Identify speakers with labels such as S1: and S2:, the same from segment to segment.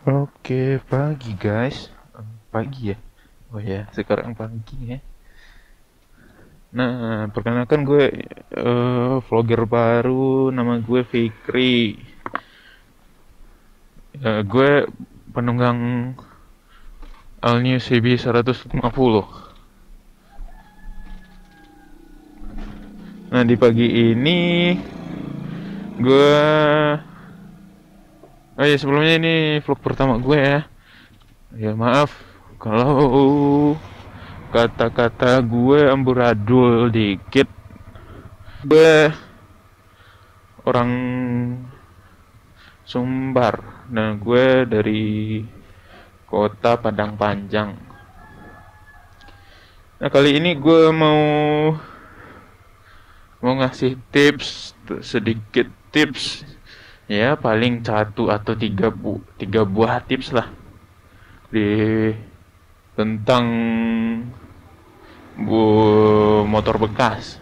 S1: Oke, pagi guys. Pagi ya? Oh ya, sekarang pagi ya. Nah, perkenalkan gue vlogger baru, nama gue Fikri. Gue penunggang All New CB 150. Nah, di pagi ini gue oh ya, sebelumnya ini vlog pertama gue ya. Ya maaf kalau kata-kata gue amburadul dikit. Gue orang Sumbar. Nah, gue dari kota Padang Panjang. Nah, kali ini gue mau ngasih tips, sedikit tips. Ya, paling satu atau tiga buah tips lah di tentang motor bekas.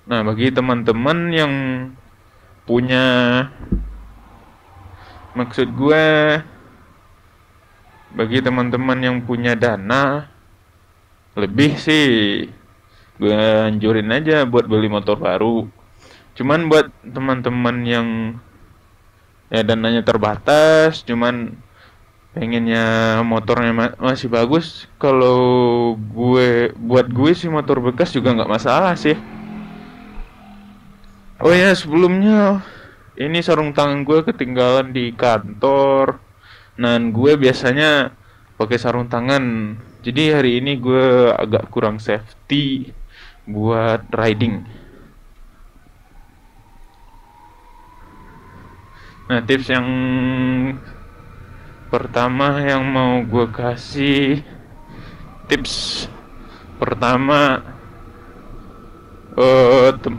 S1: Nah, bagi teman-teman yang punya, maksud gue bagi teman-teman yang punya dana lebih sih, gue anjurin aja buat beli motor baru. Cuman buat teman-teman yang ya dananya terbatas, cuman pengennya motornya masih bagus, kalau buat gue sih motor bekas juga nggak masalah sih. Oh ya, sebelumnya ini sarung tangan gue ketinggalan di kantor. Dan gue biasanya pakai sarung tangan. Jadi hari ini gue agak kurang safety buat riding. Nah, tips yang pertama yang mau gue kasih, tips pertama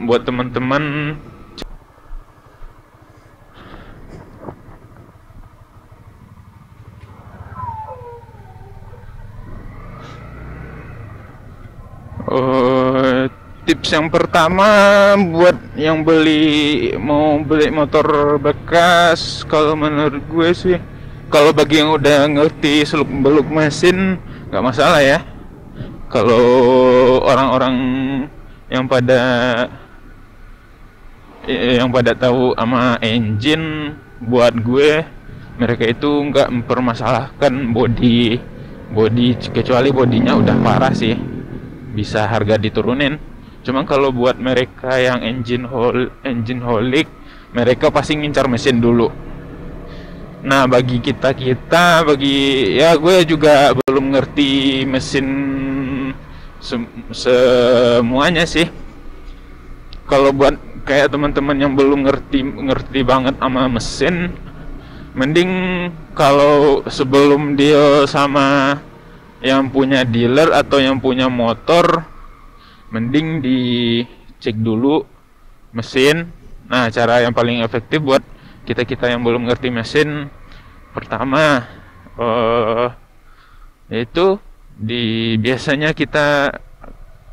S1: buat teman-teman, tips yang pertama buat yang mau beli motor bekas, kalau menurut gue sih, kalau bagi yang udah ngerti seluk beluk mesin nggak masalah ya. Kalau orang-orang yang pada tahu sama engine, buat gue mereka itu nggak mempermasalahkan body body kecuali bodinya udah parah sih, bisa harga diturunin. Cuma kalau buat mereka yang engine holic, mereka pasti ngincar mesin dulu. Nah, bagi bagi ya, gue juga belum ngerti mesin semuanya sih. Kalau buat kayak teman-teman yang belum ngerti banget sama mesin, mending kalau sebelum dia sama yang punya dealer atau yang punya motor, mending dicek dulu mesin. Nah, cara yang paling efektif buat kita yang belum ngerti mesin, pertama yaitu biasanya kita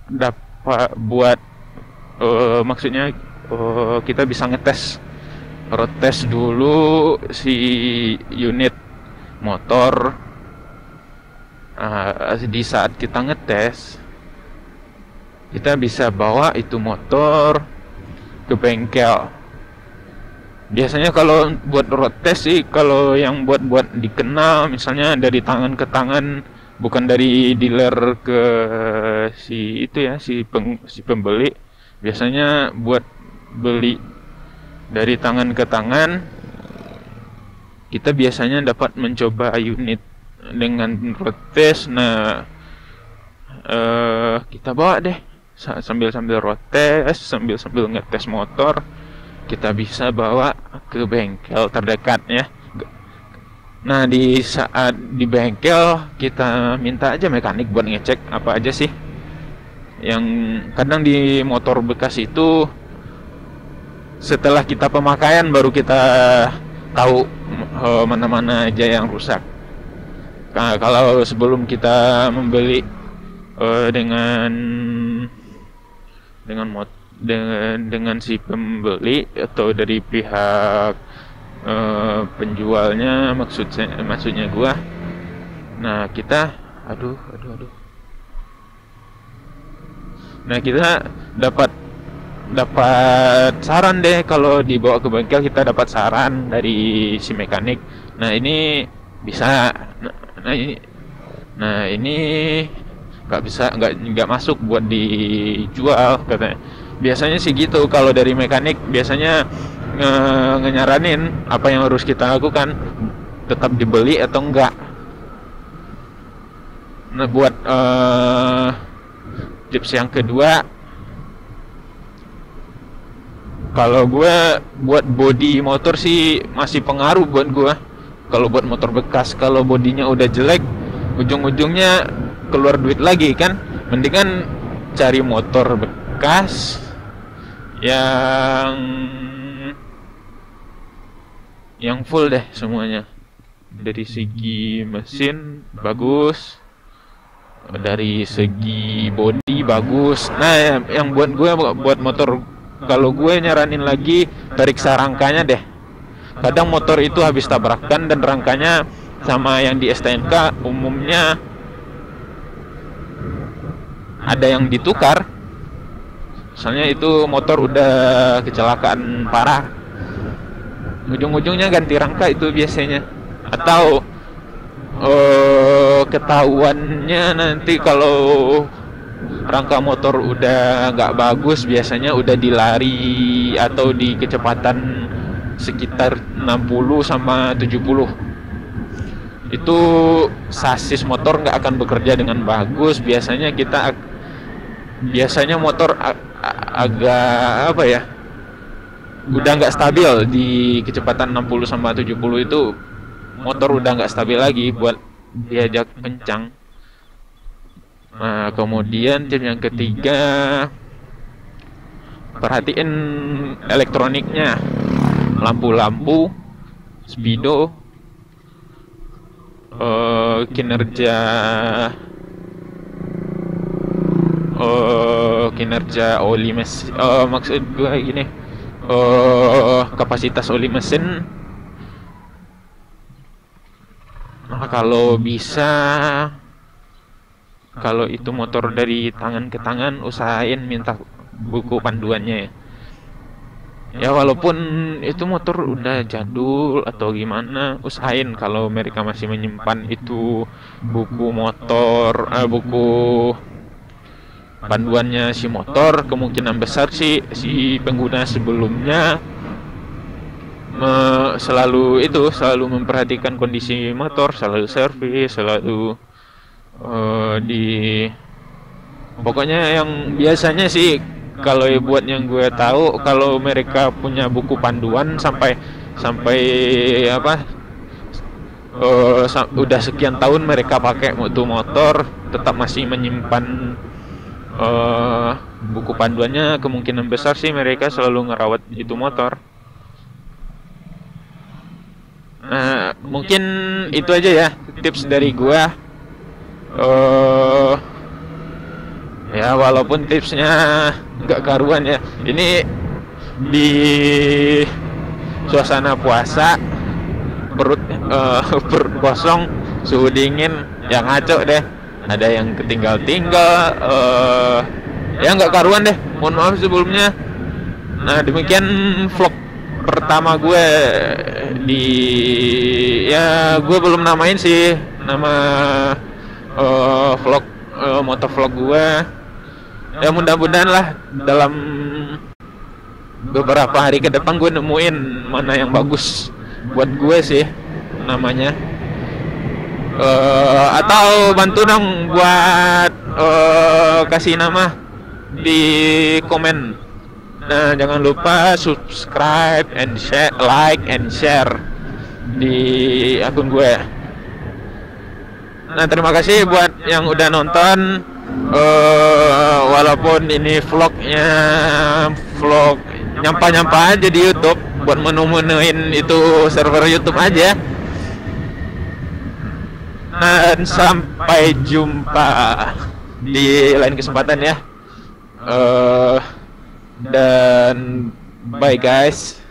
S1: dapat buat maksudnya kita bisa road test dulu si unit motor. Di saat kita ngetes, kita bisa bawa itu motor ke bengkel. Biasanya kalau buat road test sih, kalau yang buat dikenal, misalnya dari tangan ke tangan, bukan dari dealer ke si itu ya, si pembeli. Biasanya buat beli dari tangan ke tangan, kita biasanya dapat mencoba unit dengan road test. Nah, kita bawa deh sambil road test, sambil ngetes motor, kita bisa bawa ke bengkel terdekat ya. Nah, di saat di bengkel, kita minta aja mekanik buat ngecek apa aja sih. Yang kadang di motor bekas itu, setelah kita pemakaian baru kita tahu mana-mana aja yang rusak. Nah, kalau sebelum kita membeli dengan dengan si pembeli atau dari pihak penjualnya, maksudnya gua. Nah kita aduh. Nah kita dapat saran deh, kalau dibawa ke bengkel kita dapat saran dari si mekanik. Nah ini bisa, nah ini nggak masuk buat dijual katanya. Biasanya sih gitu, kalau dari mekanik biasanya nyaranin apa yang harus kita lakukan, tetap dibeli atau enggak. Nah buat tips yang kedua, kalau gue buat body motor sih masih pengaruh buat gue. Kalau buat motor bekas, kalau bodinya udah jelek, ujung-ujungnya keluar duit lagi kan. Mendingan cari motor bekas yang full deh semuanya. Dari segi mesin bagus, dari segi body bagus. Nah yang buat gue, buat motor, kalau gue nyaranin lagi, periksa rangkanya deh. Kadang motor itu habis tabrakan dan rangkanya sama yang di STNK umumnya ada yang ditukar. Soalnya itu motor udah kecelakaan parah, ujung-ujungnya ganti rangka itu biasanya. Atau ketahuannya nanti kalau rangka motor udah nggak bagus, biasanya udah dilari atau di kecepatan sekitar 60 sama 70. Itu sasis motor nggak akan bekerja dengan bagus. Biasanya motor agak apa ya, udah nggak stabil di kecepatan 60 sama 70 itu. Motor udah nggak stabil lagi buat diajak kencang. Nah kemudian tips yang ketiga, perhatiin elektroniknya, lampu-lampu, speedo, kinerja oli mesin, maksud gue gini, kapasitas oli mesin. Nah kalau bisa, kalau itu motor dari tangan ke tangan, usahain minta buku panduannya ya. Ya walaupun itu motor udah jadul atau gimana, usahain kalau mereka masih menyimpan itu buku motor, buku panduannya si motor. Kemungkinan besar sih si pengguna sebelumnya selalu memperhatikan kondisi motor, selalu servis, selalu pokoknya yang biasanya sih, kalau buat yang gue tahu, kalau mereka punya buku panduan sampai udah sekian tahun mereka pakai motor, tetap masih menyimpan buku panduannya, kemungkinan besar sih mereka selalu ngerawat itu motor. Nah mungkin itu aja ya tips dari gua. Ya walaupun tipsnya nggak karuan ya, ini di suasana puasa, perut kosong, suhu dingin, yang ngaco deh. Ada yang ketinggal-tinggal, ya nggak karuan deh, mohon maaf sebelumnya. Nah demikian vlog pertama gue gue belum namain sih nama vlog, motovlog gue. Ya mudah-mudahan lah dalam beberapa hari ke depan gue nemuin mana yang bagus buat gue sih namanya. Atau bantu dong buat kasih nama di komen. Nah jangan lupa subscribe and share, like and share di akun gue. Nah terima kasih buat yang udah nonton. Walaupun ini vlog nyampah aja di YouTube, buat menu-menuin itu server YouTube aja. Dan sampai jumpa di lain kesempatan ya. Dan bye guys.